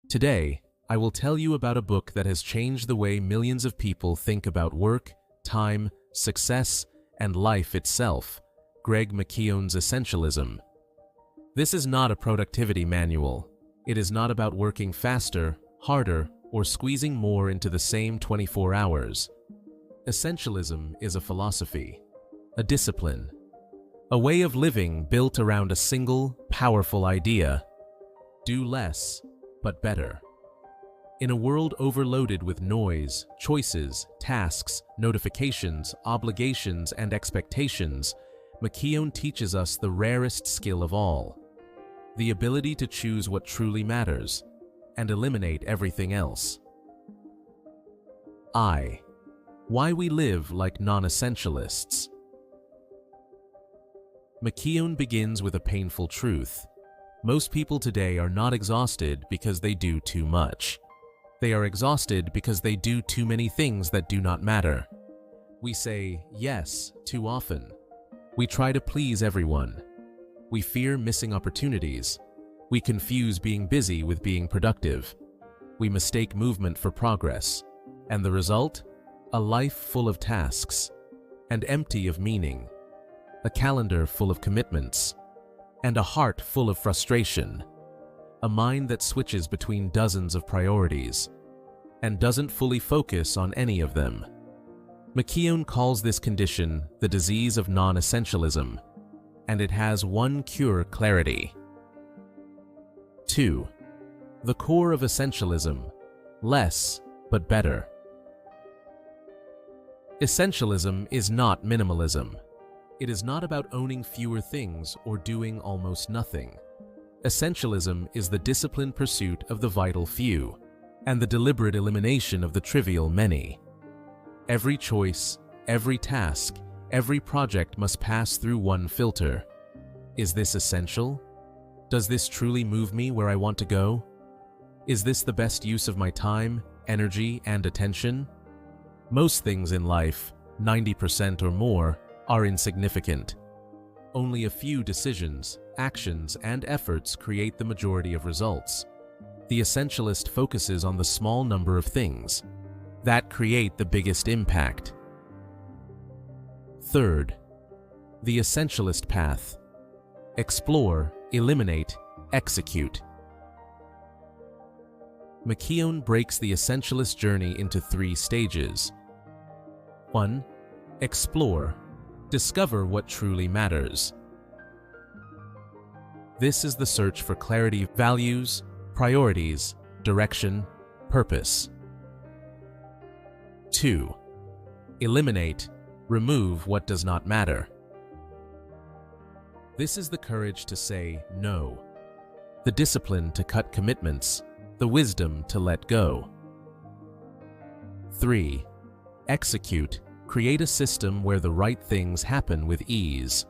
Today, I will tell you about a book that has changed the way millions of people think about work, time, success, and life itself, Greg McKeown's Essentialism. This is not a productivity manual. It is not about working faster, harder, or squeezing more into the same 24 hours. Essentialism is a philosophy, a discipline, a way of living built around a single, powerful idea: do less, but better. In a world overloaded with noise, choices, tasks, notifications, obligations, and expectations, McKeown teaches us the rarest skill of all: the ability to choose what truly matters and eliminate everything else. Why we live like non-essentialists. McKeown begins with a painful truth. Most people today are not exhausted because they do too much. They are exhausted because they do too many things that do not matter. We say yes too often. We try to please everyone. We fear missing opportunities. We confuse being busy with being productive. We mistake movement for progress. And the result? A life full of tasks and empty of meaning. A calendar full of commitments. And a heart full of frustration. A mind that switches between dozens of priorities and doesn't fully focus on any of them. McKeown calls this condition the disease of non-essentialism, and it has one cure: clarity. 2. The core of essentialism: less, but better. Essentialism is not minimalism. It is not about owning fewer things or doing almost nothing. Essentialism is the disciplined pursuit of the vital few and the deliberate elimination of the trivial many. Every choice, every task, every project must pass through one filter. Is this essential? Does this truly move me where I want to go? Is this the best use of my time, energy, and attention? Most things in life, 90% or more, are insignificant. Only a few decisions, actions, and efforts create the majority of results. The essentialist focuses on the small number of things that create the biggest impact. 3rd, the essentialist path: explore, eliminate, execute. McKeown breaks the essentialist journey into 3 stages. 1. Explore. Discover what truly matters. This is the search for clarity, values, priorities, direction, purpose. 2. Eliminate. Remove what does not matter. This is the courage to say no, the discipline to cut commitments, the wisdom to let go. 3. Execute. Create a system where the right things happen with ease.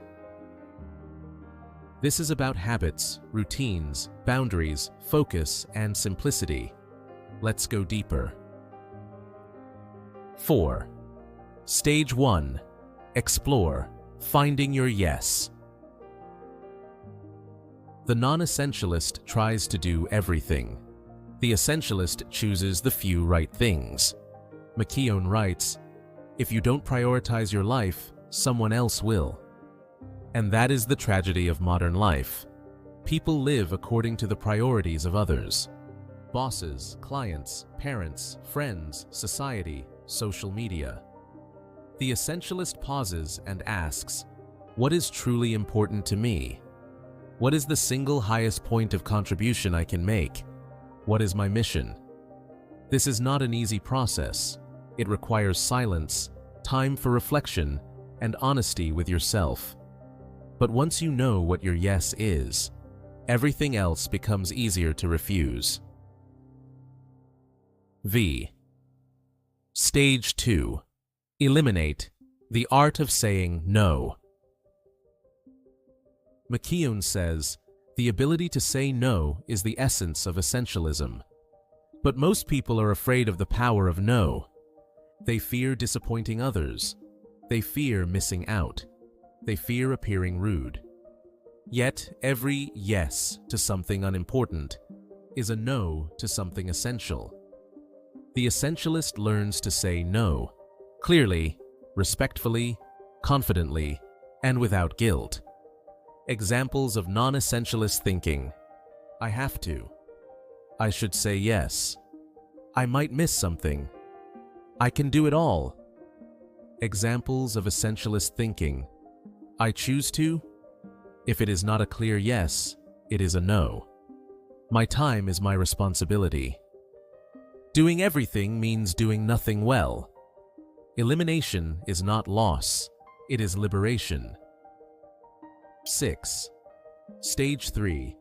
This is about habits, routines, boundaries, focus, and simplicity. Let's go deeper. 4. Stage 1. Explore. Finding your yes. The non-essentialist tries to do everything. The essentialist chooses the few right things. McKeown writes, "If you don't prioritize your life, someone else will." And that is the tragedy of modern life. People live according to the priorities of others: bosses, clients, parents, friends, society, social media. The essentialist pauses and asks, what is truly important to me? What is the single highest point of contribution I can make? What is my mission? This is not an easy process. It requires silence, time for reflection, and honesty with yourself. But once you know what your yes is, everything else becomes easier to refuse. Stage 2. Eliminate. The art of saying no. McKeown says, the ability to say no is the essence of essentialism. But most people are afraid of the power of no. They fear disappointing others. They fear missing out. They fear appearing rude. Yet every yes to something unimportant, is a no to something essential. The essentialist learns to say no, clearly, respectfully, confidently, and without guilt. Examples of non-essentialist thinking: I have to. I should say yes. I might miss something. I can do it all. Examples of essentialist thinking: I choose to. If it is not a clear yes, it is a no. My time is my responsibility. Doing everything means doing nothing well. Elimination is not loss, it is liberation. 6. Stage 3.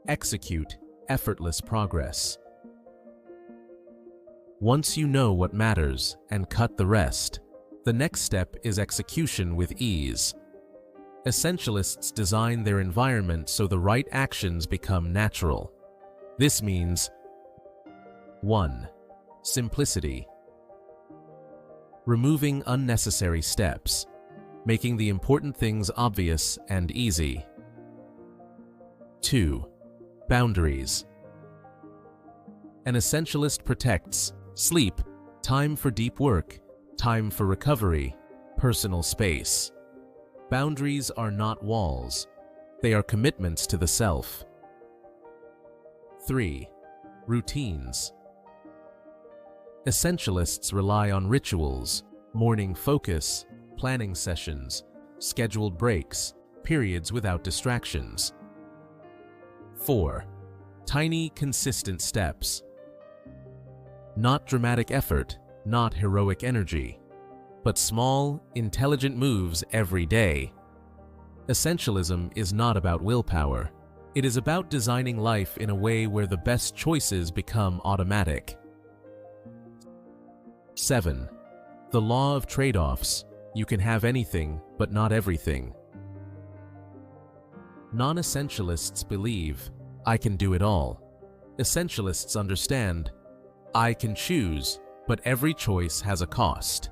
Execute effortless progress. Once you know what matters and cut the rest, the next step is execution with ease. Essentialists design their environment so the right actions become natural. This means 1. Simplicity. Removing unnecessary steps, making the important things obvious and easy. 2. Boundaries. An essentialist protects sleep, time for deep work, time for recovery, personal space. Boundaries are not walls. They are commitments to the self. 3. Routines. Essentialists rely on rituals, morning focus, planning sessions, scheduled breaks, periods without distractions. 4. Tiny, consistent steps. Not dramatic effort, not heroic energy, but small, intelligent moves every day. Essentialism is not about willpower. It is about designing life in a way where the best choices become automatic. 7. The law of trade-offs. You can have anything, but not everything. Non-essentialists believe, I can do it all. Essentialists understand, I can choose, but every choice has a cost.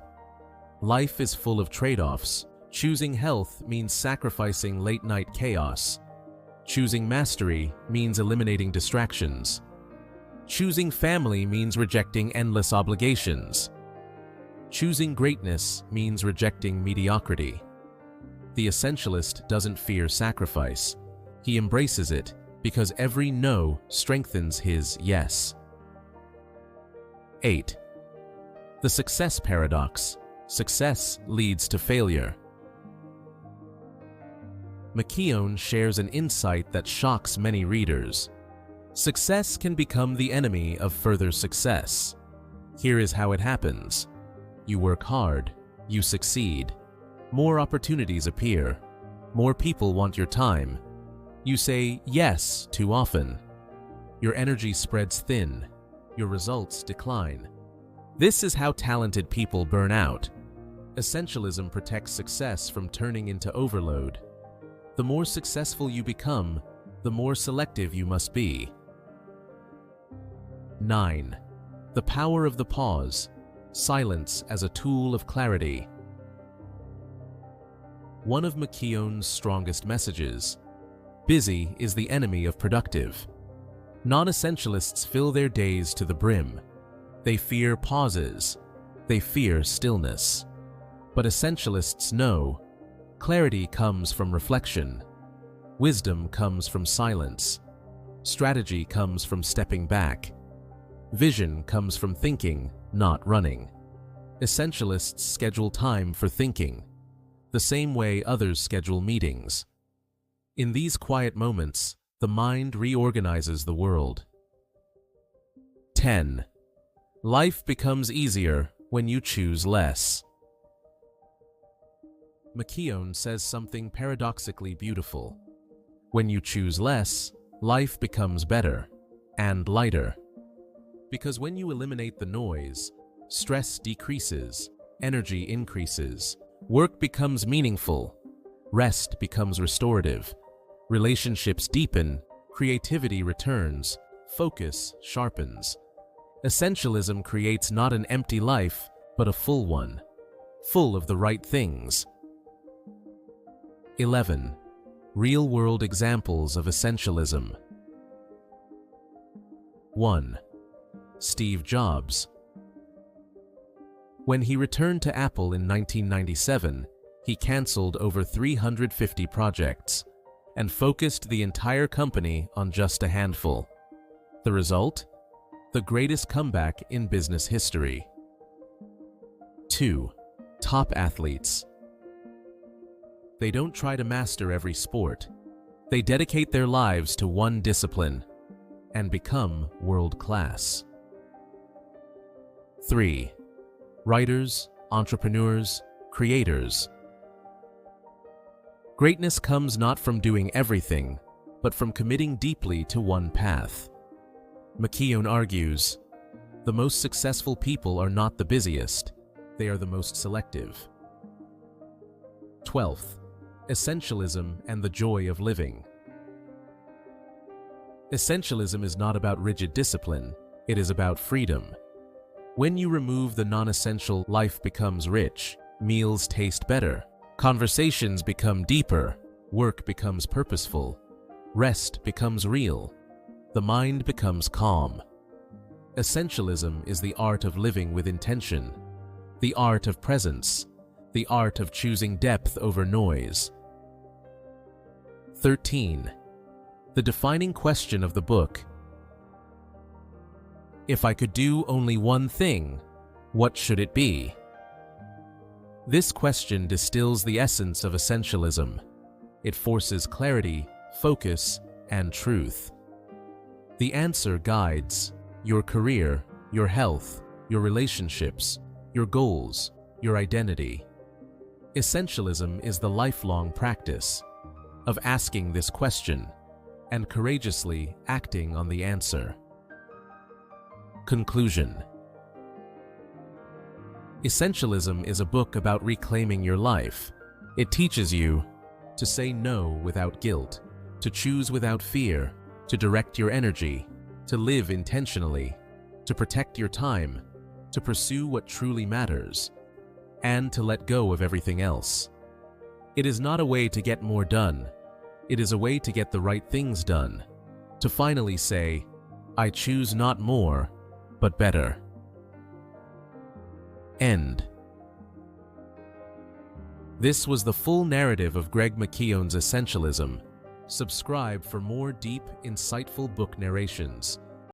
Life is full of trade-offs. Choosing health means sacrificing late-night chaos. Choosing mastery means eliminating distractions. Choosing family means rejecting endless obligations. Choosing greatness means rejecting mediocrity. The essentialist doesn't fear sacrifice. He embraces it because every no strengthens his yes. 8. The success paradox. Success leads to failure. McKeown shares an insight that shocks many readers. Success can become the enemy of further success. Here is how it happens. You work hard, you succeed. More opportunities appear. More people want your time. You say yes too often. Your energy spreads thin. Your results decline. This is how talented people burn out. Essentialism protects success from turning into overload. The more successful you become, the more selective you must be. 9. The power of the pause. Silence as a tool of clarity. One of McKeown's strongest messages: busy is the enemy of productive. Non-essentialists fill their days to the brim. They fear pauses. They fear stillness. But essentialists know clarity comes from reflection. Wisdom comes from silence. Strategy comes from stepping back. Vision comes from thinking, not running. Essentialists schedule time for thinking, the same way others schedule meetings. In these quiet moments, the mind reorganizes the world. 10. Life becomes easier when you choose less. McKeown says something paradoxically beautiful. When you choose less, life becomes better and lighter. Because when you eliminate the noise, stress decreases, energy increases, work becomes meaningful, rest becomes restorative, relationships deepen, creativity returns, focus sharpens. Essentialism creates not an empty life, but a full one, full of the right things. 11. Real-world examples of essentialism. 1. Steve Jobs. When he returned to Apple in 1997, he canceled over 350 projects and focused the entire company on just a handful. The result? The greatest comeback in business history. 2. Top athletes. They don't try to master every sport. They dedicate their lives to one discipline and become world-class. 3. Writers, entrepreneurs, creators. Greatness comes not from doing everything, but from committing deeply to one path. McKeown argues, the most successful people are not the busiest, they are the most selective. 12th, Essentialism and the joy of living. Essentialism is not about rigid discipline, it is about freedom. When you remove the non-essential, life becomes rich, meals taste better, conversations become deeper, work becomes purposeful, rest becomes real, the mind becomes calm. Essentialism is the art of living with intention, the art of presence, the art of choosing depth over noise. 13. The defining question of the book. If I could do only one thing, what should it be? This question distills the essence of essentialism. It forces clarity, focus, and truth. The answer guides your career, your health, your relationships, your goals, your identity. Essentialism is the lifelong practice of asking this question and courageously acting on the answer. Conclusion. Essentialism is a book about reclaiming your life. It teaches you to say no without guilt, to choose without fear, to direct your energy, to live intentionally, to protect your time, to pursue what truly matters, and to let go of everything else. It is not a way to get more done. It is a way to get the right things done, to finally say, I choose not more, but better. End. This was the full narrative of Greg McKeown's Essentialism. Subscribe for more deep, insightful book narrations.